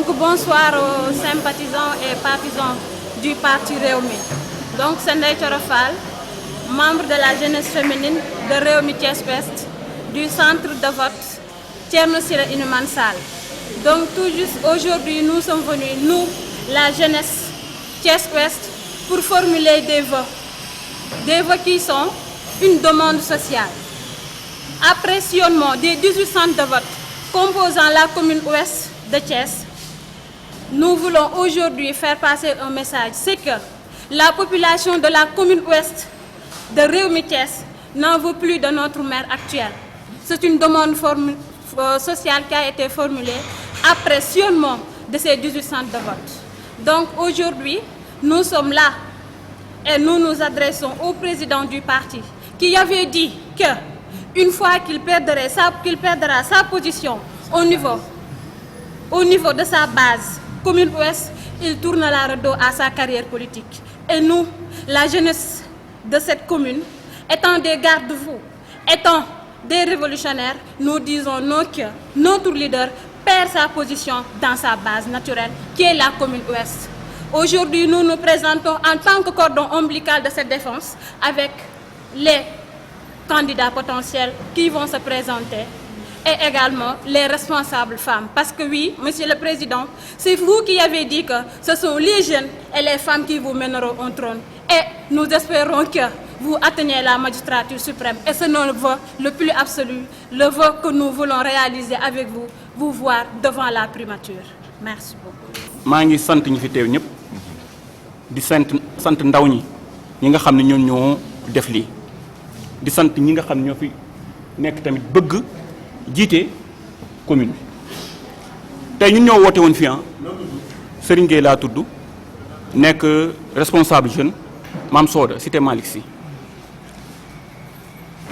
Donc bonsoir aux sympathisants et partisans du parti Rewmi. Donc c'est Ndeye Thioro Fall, membre de la jeunesse féminine de Rewmi Thiès Ouest, du centre de vote Thierno Siré Inoumane Sall. Donc tout juste aujourd'hui, nous sommes venus, nous, la jeunesse Thiès Ouest, pour formuler des vœux qui sont une demande sociale. Après sillonnement des 18 centres de vote composant la commune ouest de Thiès, nous voulons aujourd'hui faire passer un message, c'est que la population de la commune ouest de Rewmi Thiès n'en veut plus de notre maire actuel. C'est une demande sociale qui a été formulée après sillonnement de ces 18 centres de vote. Donc aujourd'hui, nous sommes là et nous nous adressons au président du parti qui avait dit que une fois qu'il perdra sa position au niveau de sa base commune ouest, il tournera le dos à sa carrière politique. Et nous, la jeunesse de cette commune, étant des garde-fous, étant des révolutionnaires, nous disons non que notre leader perd sa position dans sa base naturelle, qui est la commune ouest. Aujourd'hui, nous nous présentons en tant que cordon ombilical de cette défense avec les candidats potentiels qui vont se présenter et également les responsables femmes. Parce que oui, Monsieur le Président, c'est vous qui avez dit que ce sont les jeunes et les femmes qui vous mèneront au trône. Et nous espérons que vous atteignez la magistrature suprême. Et c'est notre vœu le plus absolu, le vœu que nous voulons réaliser avec vous, vous voir devant la primature. Merci beaucoup. Je suis sant ñi fi teew ñëpp di sant ndaw ñi nga xam ne ñoom ñoo def lii di sant ñi nga xam ne ñoo fi nekk tamit bëgg jiite commune bi tey ñun ñoo woote woon fii Serigne Gueye laa tudd nekk responsable jeune Mam Soda cité Malick Sy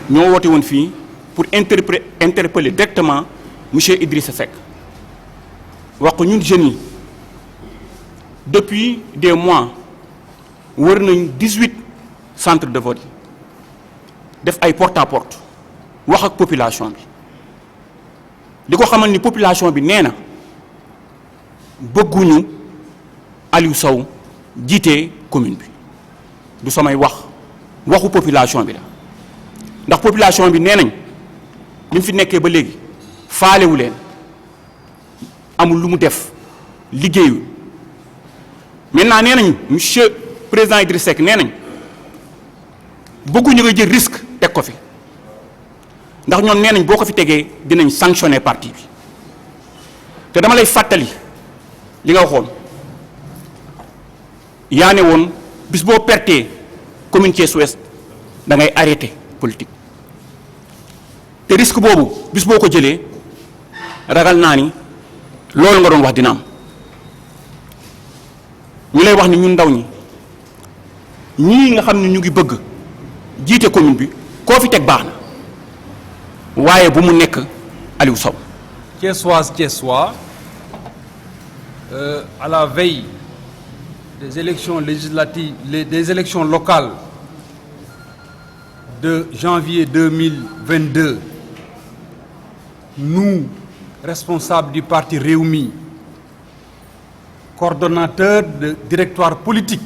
ñoo woote woon fii pour interpeller directement monsieur Idrissa Seck wax ko ñun jeunes yi depuis des mois wër nañ 18 centres de vote def ay porte à porte wax ak population bi li ko xamal ni population bi nee na bëgguñu Aliou Sow jiite commune bi du samay waxu population bi la ndax population bi nee nañ li mu fi nekkee ba léegi faalewu leen amul lu mu def liggéeyu maintenant nee nañ monsieur président Idriss Seck nee nañ bëgguñu nga jël risque teg ko fi ndax ñoom nee nañ boo ko fi tegee dinañ sanctionner parti bi te dama lay fàttali li nga waxoon yaa ne woon bis boo pertee commune Thiès Ouest da ngay arrêter politique te risque boobu bis boo ko jëlee ragal naa ni loolu nga doon wax dina am ñu lay wax ni ñun ndaw ñii nga xam ne ñu ngi bëgg jiite commune bi koo fi teg baax na waaye bu mu nekk Aliou Sow. Thiessoises, Thiessois, à la veille des élections législatives, des élections locales de janvier 2022, nous, responsables du parti Rewmi, coordonnateurs de directoire politique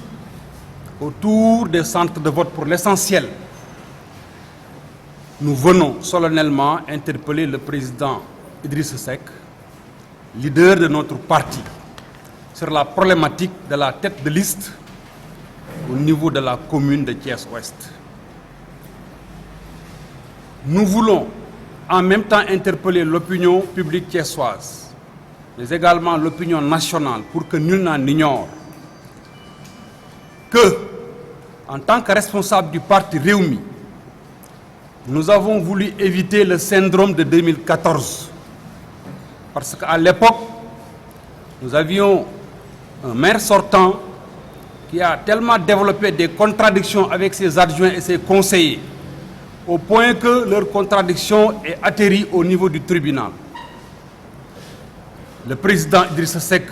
autour des centres de vote pour l'essentiel, nous venons solennellement interpeller le président Idriss Seck, leader de notre parti, sur la problématique de la tête de liste au niveau de la commune de Thiès-Ouest. Nous voulons en même temps interpeller l'opinion publique thiessoise, mais également l'opinion nationale, pour que nul n'en ignore que, en tant que responsable du parti Rewmi, nous avons voulu éviter le syndrome de 2014. Parce qu'à l'époque, nous avions un maire sortant qui a tellement développé des contradictions avec ses adjoints et ses conseillers, au point que leur contradiction est atterrie au niveau du tribunal. Le président Idrissa Seck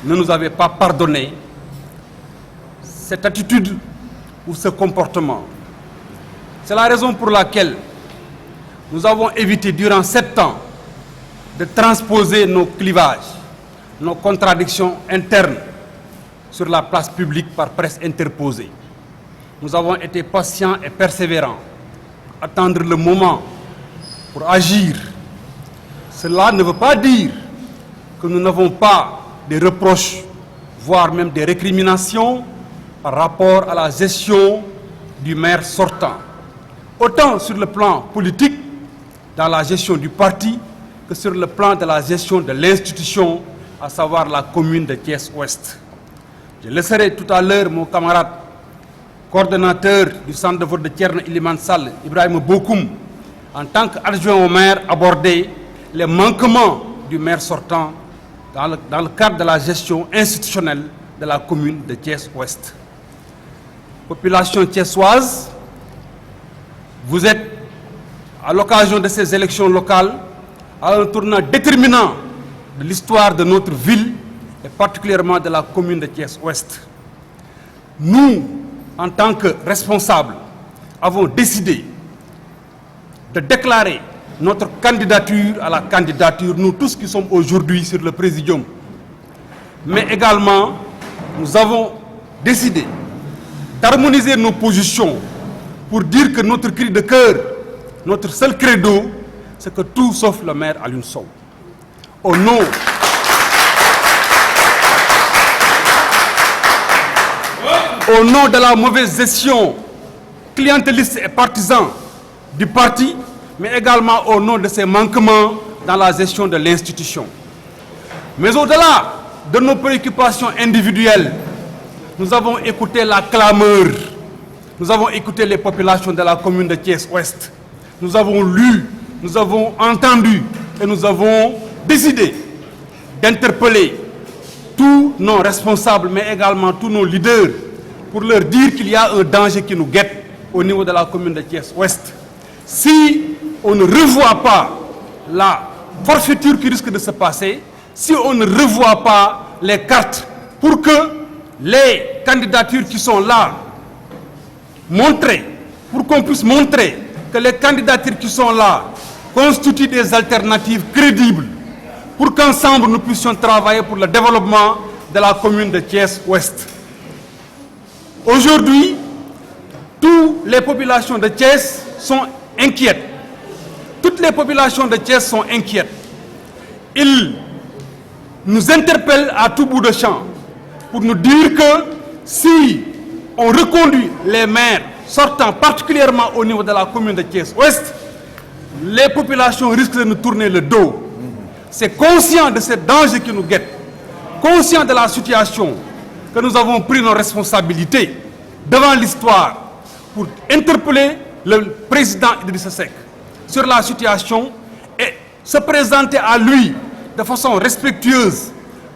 ne nous avait pas pardonné cette attitude ou ce comportement. C'est la raison pour laquelle nous avons évité durant 7 ans de transposer nos clivages, nos contradictions internes sur la place publique par presse interposée. Nous avons été patients et persévérants, attendre le moment pour agir. Cela ne veut pas dire que nous n'avons pas des reproches, voire même des récriminations par rapport à la gestion du maire sortant, autant sur le plan politique, dans la gestion du parti, que sur le plan de la gestion de l'institution, à savoir la commune de Thiès-Ouest. Je laisserai tout à l'heure mon camarade coordonnateur du centre de vote de Thierno Iliman Sall, Ibrahim Bokoum, en tant qu'adjoint au maire, aborder les manquements du maire sortant dans le cadre de la gestion institutionnelle de la commune de Thiès-Ouest. Population thiessoise, vous êtes, à l'occasion de ces élections locales, à un tournant déterminant de l'histoire de notre ville et particulièrement de la commune de Thiès-Ouest. Nous, en tant que responsables, avons décidé de déclarer notre candidature à la candidature, nous tous qui sommes aujourd'hui sur le présidium. Mais également, nous avons décidé d'harmoniser nos positions pour dire que notre cri de cœur, notre seul credo, c'est que tout sauf le maire Alioune Sow. Au nom de la mauvaise gestion clientéliste et partisan du parti, mais également au nom de ses manquements dans la gestion de l'institution. Mais au-delà de nos préoccupations individuelles, nous avons écouté la clameur, nous avons écouté les populations de la commune de Thiès-Ouest, nous avons lu, nous avons entendu et nous avons décidé d'interpeller tous nos responsables, mais également tous nos leaders, pour leur dire qu'il y a un danger qui nous guette au niveau de la commune de Thiès-Ouest. Si on ne revoit pas la forfaiture qui risque de se passer, si on ne revoit pas les cartes pour que les candidatures qui sont là montrent, pour qu'on puisse montrer que les candidatures qui sont là constituent des alternatives crédibles, pour qu'ensemble nous puissions travailler pour le développement de la commune de Thiès-Ouest. Aujourd'hui, toutes les populations de Thiès sont inquiètes. Toutes les populations de Thiès sont inquiètes. Ils nous interpellent à tout bout de champ pour nous dire que si on reconduit les maires sortant particulièrement au niveau de la commune de Thiès-Ouest, les populations risquent de nous tourner le dos. C'est conscient de ce danger qui nous guette, conscient de la situation, que nous avons pris nos responsabilités devant l'histoire pour interpeller le président Idrissa Seck sur la situation et se présenter à lui de façon respectueuse,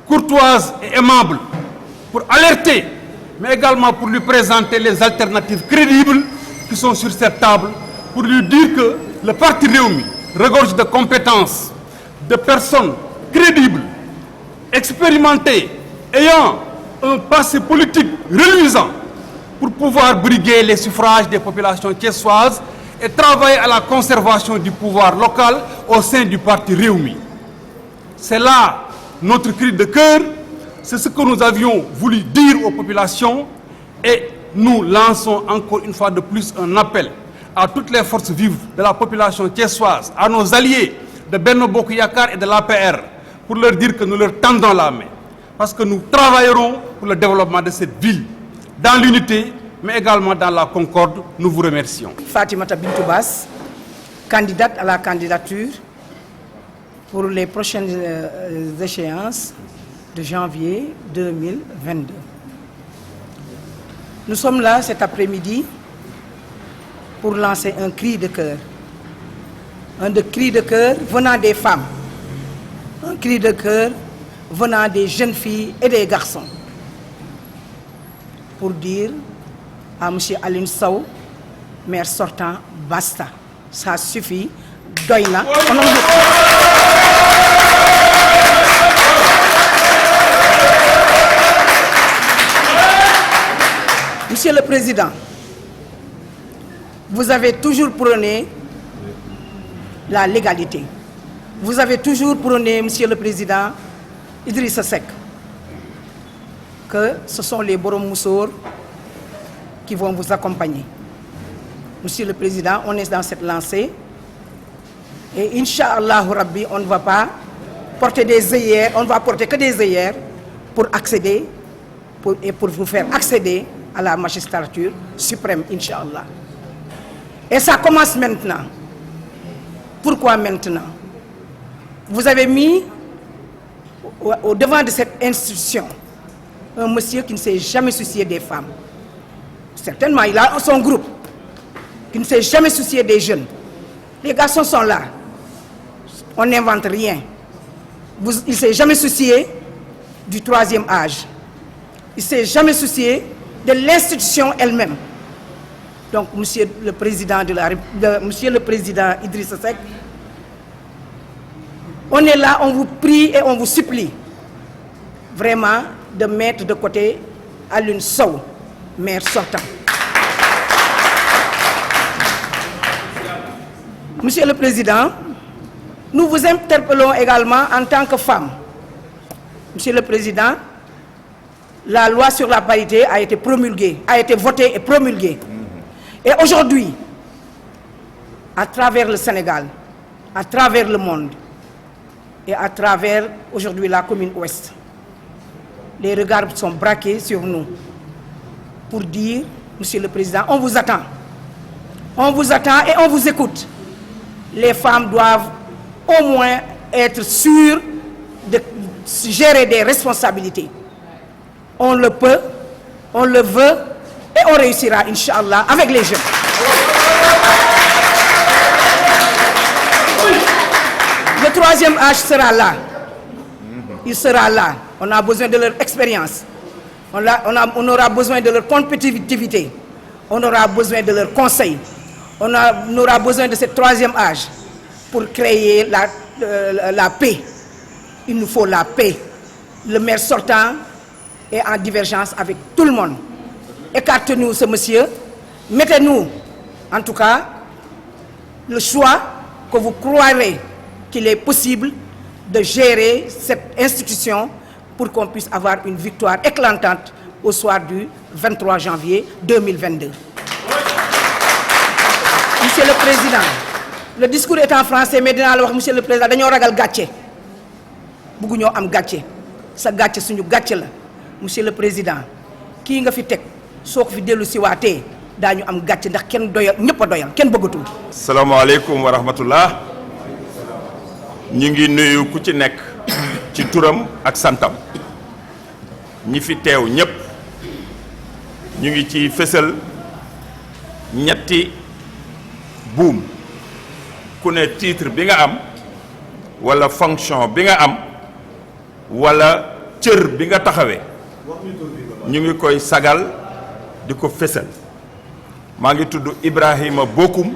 courtoise et aimable pour alerter, mais également pour lui présenter les alternatives crédibles qui sont sur cette table, pour lui dire que le parti Rewmi regorge de compétences, de personnes crédibles, expérimentées, ayant un passé politique reluisant pour pouvoir briguer les suffrages des populations thiessoises et travailler à la conservation du pouvoir local au sein du parti Rewmi. C'est là notre cri de cœur, c'est ce que nous avions voulu dire aux populations et nous lançons encore une fois de plus un appel à toutes les forces vives de la population thiessoise, à nos alliés de Benno Bokk Yakaar et de l'APR, pour leur dire que nous leur tendons la main. Parce que nous travaillerons pour le développement de cette ville, dans l'unité, mais également dans la concorde. Nous vous remercions. Fatimata Bintou Bass, candidate à la candidature pour les prochaines échéances de janvier 2022. Nous sommes là cet après-midi pour lancer un cri de cœur. Un cri de cœur venant des femmes. Un cri de cœur venant des jeunes filles et des garçons. Pour dire à M. Alioune Sow, maire sortant, basta. Ça suffit. Doyna. Monsieur le Président, vous avez toujours prôné la légalité. Vous avez toujours prôné, Monsieur le Président, Idrissa Seck que ce sont les Borom Moussoor qui vont vous accompagner. Monsieur le Président, on est dans cette lancée et Inch'Allah Rabbi, on ne va pas porter des œillères, on ne va porter que des œillères pour accéder et pour vous faire accéder à la magistrature suprême, Inch'Allah. Et ça commence maintenant. Pourquoi maintenant? Vous avez mis au devant de cette institution un monsieur qui ne s'est jamais soucié des femmes. Certainement, il a son groupe qui ne s'est jamais soucié des jeunes. Les garçons sont là. On n'invente rien. Il ne s'est jamais soucié du troisième âge. Il ne s'est jamais soucié de l'institution elle-même. Donc, Monsieur le Président Monsieur le Président Idrissa Seck, on est là, on vous prie et on vous supplie vraiment de mettre de côté Alioune Sow, maire sortant. Monsieur le Président, nous vous interpellons également en tant que femme. Monsieur le Président, la loi sur la parité a été promulguée, a été votée et promulguée. Et aujourd'hui, à travers le Sénégal, à travers le monde et à travers aujourd'hui la commune ouest, les regards sont braqués sur nous pour dire, Monsieur le Président, on vous attend. On vous attend et on vous écoute. Les femmes doivent au moins être sûres de gérer des responsabilités. On le peut, on le veut et on réussira, Inch'Allah, avec les jeunes. Le troisième âge sera là. Il sera là. On a besoin de leur expérience. On aura besoin de leur compétitivité. On aura besoin de leurs conseils. On aura besoin de ce troisième âge pour créer la paix. Il nous faut la paix. Le maire sortant est en divergence avec tout le monde. Écartez-nous ce monsieur. Mettez-nous, en tout cas, le choix que vous croirez qu'il est possible de gérer cette institution pour qu'on puisse avoir une victoire éclatante au soir du 23 janvier 2022. Monsieur le Président, le discours est en français, mais dinaa la wax Monsieur le Président dañoo ragal gàcce bëgguñoo am gàcce sa gàcce suñu gàcce la Monsieur le Président kii nga fi teg soo ko fi dellu si waatee daañu am gàcce ndax kenn doyal ñëpp a doyal kenn bëggatul. salaamaaleykum wa rahmatullah ñu ngi nuyu ku ci nekk ci turam ak santam ñi fi teew ñëpp ñu ngi ci fësal ñetti buum ku ne titre bi nga am wala fonction bi nga am wala cër bi nga taxawee ñu ngi koy sagal di ko fësal maa ngi tudd Ibrahima Bokoum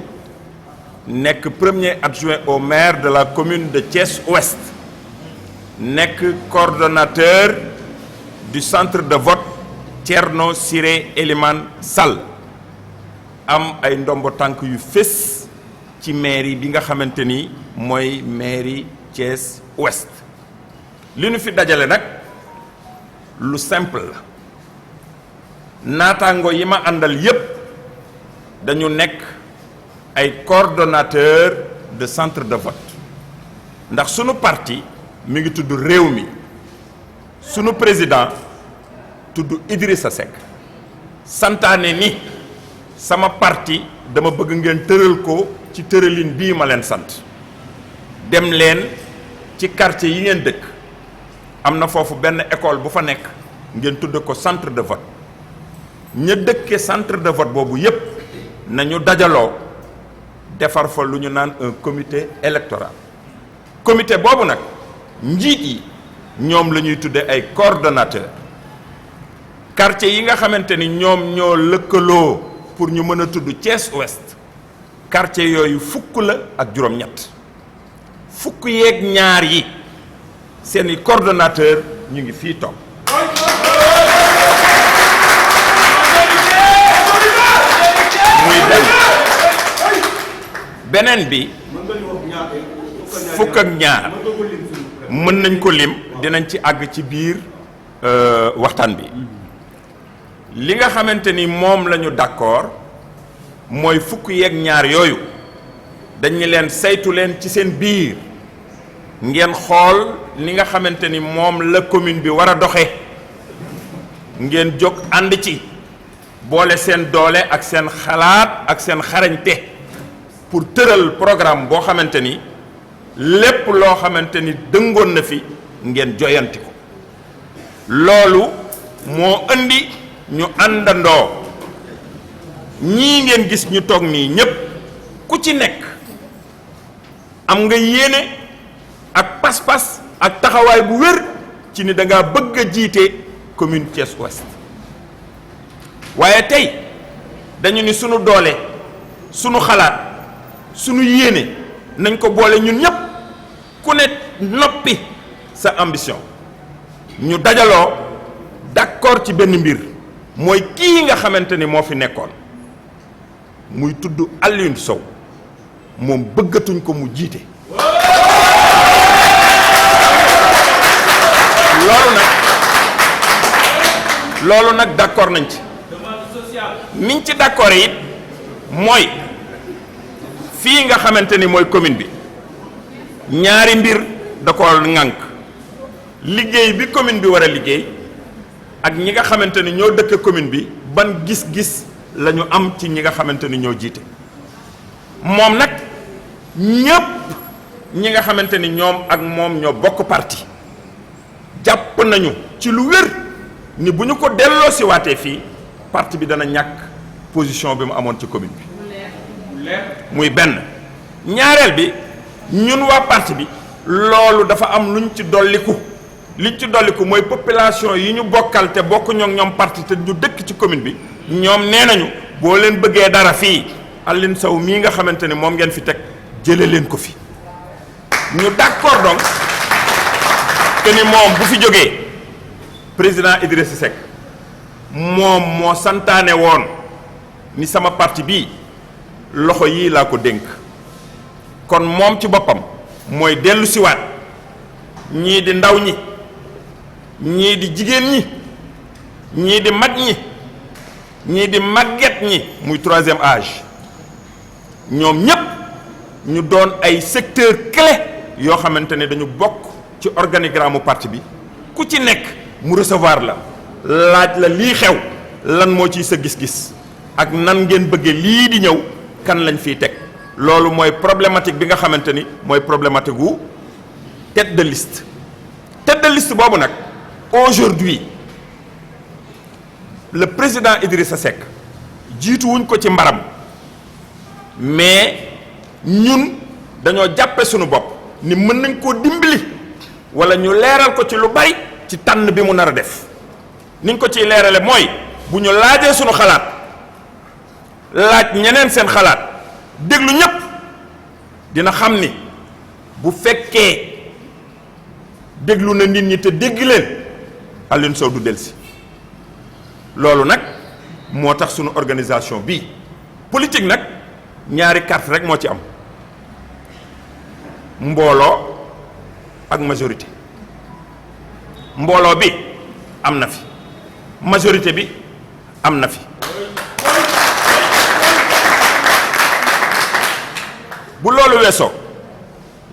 nekk premier adjoint au maire de la commune de Thiès-Ouest nekk coordonnateur du centre de vote Thierno Siré Elimane Sall am ay ndombo tànk yu fés ci mairie bi nga xamante ni mooy mairie Thiès-Ouest li nu fi dajale nag lu simple la naataango yi ma àndal yépp dañu nekk ay coordonnateur de centre de vote ndax sunu parti mi ngi tudd Rewmi sunu président tudd Idrissa Seck santaane ni sama parti dama bëgg ngeen tëral ko ci tëralin bii ma leen sant dem leen ci quartier yi ngeen dëkk am na foofu benn école bu fa nekk ngeen tudd ko centre de vote ña dëkke centre de vote boobu yépp nañu dajaloo defar fa lu ñu naan un comité électoral comité boobu nag njiit yi ñoom la ñuy tudde ay coordonnateurs quartier yi nga xamante ni ñoom ñoo lëkkaloo pour ñu mën a tudd Thiès-Ouest quartier yooyu fukk la ak juróom-ñett fukk yeeg ñaar yi seeni coordonnateur ñu ngi fii toog muy beneen bi fukk ak ñaar mën nañ ko lim dinañ ci àgg ci biir waxtaan bi li nga xamante ni moom la ñu d'accord mooy fukk yeeg ñaar yooyu dañu leen saytu leen ci seen biir ngeen xool li nga xamante ni moom la commune bi war a doxe ngeen jóg ànd ci boole seen doole ak seen xalaat ak seen xarañte pour tëral programme boo xamante ni lépp loo xamante ni dëngoon na fi ngeen joyanti ko loolu moo indi ñu àndandoo ñii ngeen gis ñu toog nii ñépp ku ci nekk am nga yéene ak pas-pas ak taxawaay bu wér ci ni da ngaa bëgg a jiite commune Thiès Ouest waaye tey dañu ni sunu doole sunu xalaat sunu yéene nañ ko boole ñun ñépp ku ne noppi sa ambition ñu dajaloo d'accord ci benn mbir mooy kii nga xamante ni moo fi nekkoon muy tudd Alioune Sow moom bëggatuñ ko mu jiite loolu nag d'accord nañ ci niñ ci d'accord it mooy fii nga xamante ni mooy commune bi ñaari mbir da ko ŋànk liggéey bi commune bi war a liggéey ak ñi nga xamante ni ñoo dëkk commune bi ban gis-gis la ñu am ci ñi nga xamante ni ñoo jiite moom nag ñépp ñi nga xamante ni ñoom ak moom ñoo bokk parti jàpp nañu ci lu wér ni bu ñu ko delloo si waatee fii parti bi dana ñàkk position bi mu amoon ci commune bi muy benn ñaareel bi ñun waa parti bi loolu dafa am luñ ci dolliku liñ ci dolliku mooy population yi ñu bokkal te bokk ñoom parti te ñu dëkk ci commune bi ñoom nee nañu boo leen bëggee dara fii Alioune Sow mii nga xamante ni moom ngeen fi teg jële leen ko fi ñu d'accord donc que ni moom bu fi jógee président Idrissa Seck moom moo santaane woon ni sama parti bii loxo yii laa ko dénk kon moom ci boppam mooy dellu siwaat ñii di ndaw ñi ñii di jigéen ñi ñii di mag ñi ñii di màgget ñi muy troisième âge ñoom ñépp ñu doon ay secteur clé yoo xamante ne dañu bokk ci organigramme parti bi ku ci nekk mu recevoir la laaj la lii xew lan moo ciy sa gis-gis ak nan ngeen bëggee lii di ñëw kan lañ fiy teg loolu mooy problématique bi nga xamante ni mooy problématique gu tête de liste boobu nag aujourd'hui le président Idrissa Seck jiitu wuñ ko ci mbaram mais ñun dañoo jàppe suñu bopp ni mën nañ koo dimbali wala ñu leeral ko ci lu bari ci tànn bi mu nar a def niñ ko ciy leerale mooy bu ñu laajee suñu xalaat laaj ñeneen seen xalaat déglu ñépp dina xam ni bu fekkee déglu na nit ñi te dégg leen Alioune Sow du delsi loolu nag moo tax sunu organisation bii politique nag ñaari carte rek moo ci am mbooloo ak majorité mbooloo bi am na fi majorité bi am na fi bu loolu weesoo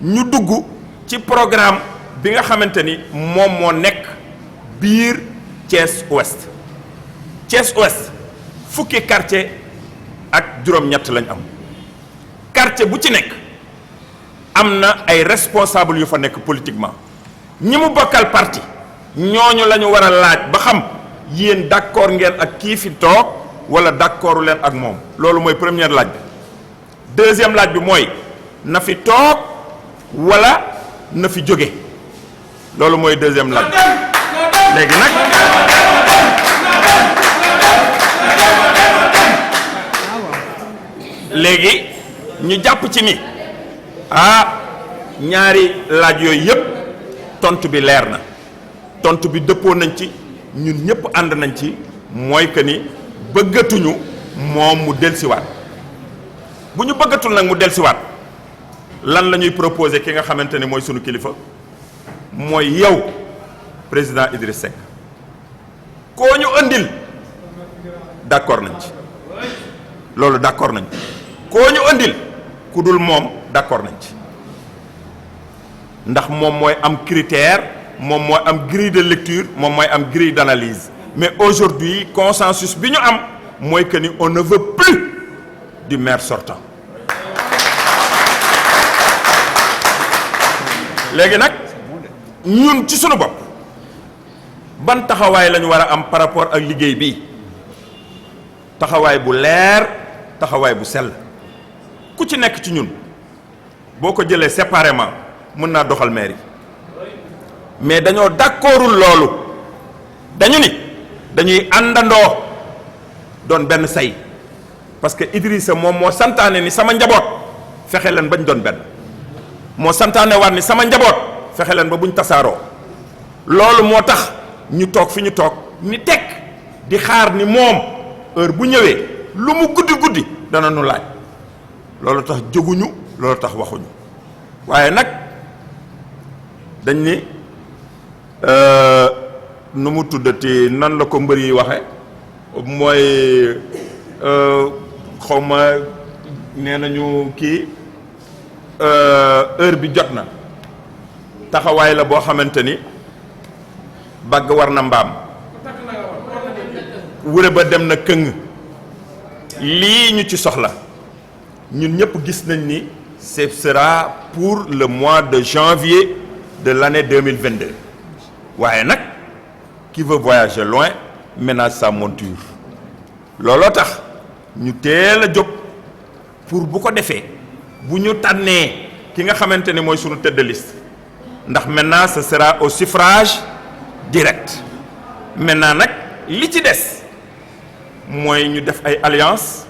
ñu dugg ci programme bi nga xamante ni moom moo nekk biir Thiès Ouest Thiès Ouest fukki quartier ak juróom-ñett lañ am quartier bu ci nekk am na ay responsable yu fa nekk politiquement ñi mu bokkal parti ñooñu la ñu war a laaj ba xam yéen d'accord ngeen ak kii fi toog wala d'accordu leen ak moom loolu mooy première laaj bi deuxième laaj bi mooy na fi toog wala na fi jóge loolu mooy deuxième laaj léegi nag léegi ñu jàpp ci ni ñaari laaj yooyu yépp tontu bi leer na tontu bi dëppoo nañ ci ñun ñépp ànd nañ ci mooy que ni bëggatuñu moom mu delsiwaat bu ñu bëggatul nag mu delsiwaat lan la ñuy proposer ki nga xamante ne mooy sunu kilifa mooy yow président Idriss Seck koo ñu andil d'accord nañ ci loolu d'accord nañ koo ñu andil ku dul moom d'accord nañ ci ndax moom mooy am critère moom mooy am grille de lecture moom mooy am grille d'analyse mais aujourd'hui consensus bi ñu am mooy que ni on ne veut plus du maire sortant léegi nag ñun ci sunu bopp ban taxawaay lañu war a am par rapport ak liggéey bi taxawaay bu leer taxawaay bu sell ku ci nekk ci ñun boo ko jëlee séparément mën naa doxal mairie mais dañoo d'accordul loolu dañu ni dañuy àndandoo doon benn say parce que Idrissa moom moo santaane ni sama njaboot fexe leen bañ doon benn moo santaane waat ni sama njaboot fexe leen ba buñ tasaaroo loolu moo tax ñu toog fi ñu toog ni tekk di xaar ni moom heure bu ñëwee lu mu guddi guddi dana nu laaj loolu tax jóguñu loolu tax waxuñu waaye nag dañ ni nu mu tuddati nan la ko mbër yi waxe mooy xawma nee nañu kii heure bi jot na taxawaay la boo xamante ni bagg war na mbaam wure ba dem na këng lii ñu ci soxla ñun ñëpp gis nañ ni ce sera pour le mois de janvier de l'année 2022 waaye nag qui veut voyager loin ménage sa monture looloo tax ñu teel a jóg pour bu ko defee bu ñu tànnee ki nga xamante ni mooy sunu tête de liste ndax maintenant ce sera au suffrage direct maintenant nag li ci des mooy ñu def ay alliance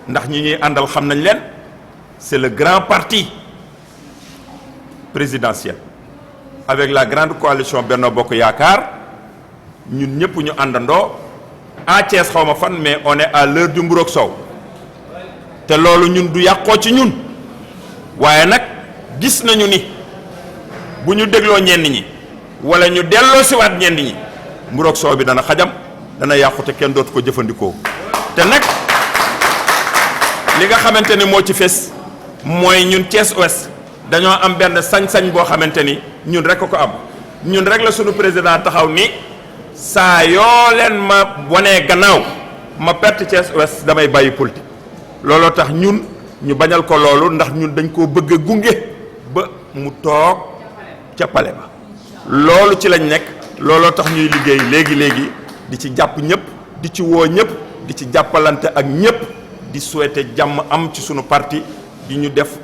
ndax ñi ñuy àndal xam nañ leen c'est le grand parti présidentiel avec la grande coalition Benno Bokk Yaakaar ñun ñëpp ñu àndandoo à Thiès xaw ma fan mais on est à l'heure du mburoog sow te loolu ñun du yàqoo ci ñun waaye nag gis nañu ni bu ñu dégloo ñenn ñi wala ñu delloo siwaat ñenn ñi mburoog sow bi dana xajam dana yàqu te kenn dootu ko jëfandikoo te nag li nga xamante ni moo ci fes mooy ñun Thiès Ouest dañoo am benn sañ-sañ boo xamante ni ñun rek ko am ñun rek la sunu président taxaw ni saa yoo leen ma wanee gannaaw ma perte Thiès Ouest damay bàyyi politique looloo tax ñun ñu bañal ko loolu ndax ñun dañ koo bëgg a gunge ba mu toog ca pale ba loolu ci lañ nekk looloo tax ñuy liggéey léegi di ci jàpp ñëpp di ci woo ñëpp di ci jàppalante ak ñëpp di souhaiter jàmm am ci sunu parti di ñu def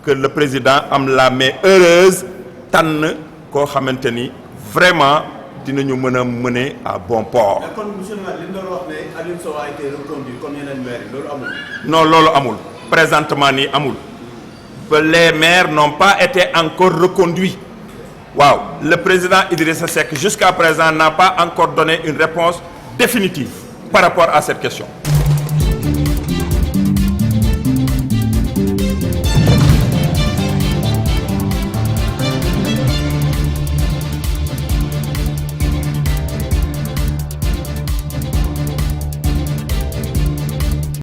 que le président am la main heureuse tànn koo xamante ni vraiment dinañu mën a mener à bon port. kon monsieur le maire li ñu doon wax ne Aliou Sow a été reconduit comme yeneen maire loolu amul. non loolu amul présentement nii amul les maires n'ont pas été encore reconduits waaw le président Idrissa Seck jusqu'à présent n'a pas encore donné une réponse définitive par rapport à cette question.